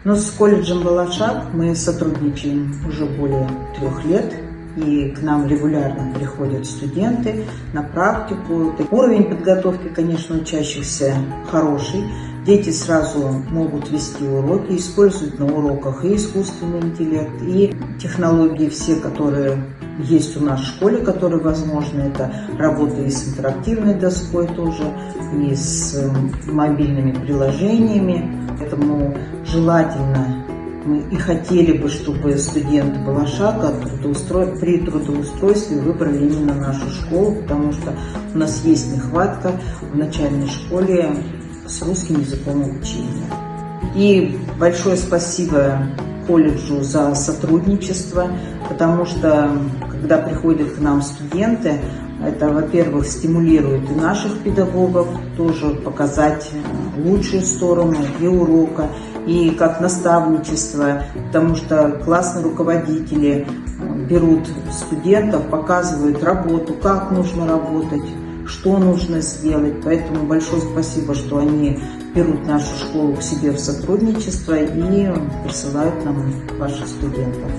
Но с колледжем «Балашах» мы сотрудничаем уже более 3 лет. И к нам регулярно приходят студенты на практику. Уровень подготовки, конечно, учащихся хороший. Дети сразу могут вести уроки, используют на уроках и искусственный интеллект, и технологии все, которые есть у нас в школе, которые возможны. Это работа и с интерактивной доской тоже, и с мобильными приложениями. Поэтому желательно мы и хотели бы, чтобы студенты Балашаха при трудоустройстве выбрали именно нашу школу, потому что у нас есть нехватка в начальной школе с русским языком обучения. И большое спасибо колледжу за сотрудничество, потому что когда приходят к нам студенты, это, во-первых, стимулирует и наших педагогов тоже показать лучшую сторону и урока, и как наставничество, потому что классные руководители берут студентов, показывают работу, как нужно работать, что нужно сделать. Поэтому большое спасибо, что они берут нашу школу к себе в сотрудничество и присылают нам ваших студентов.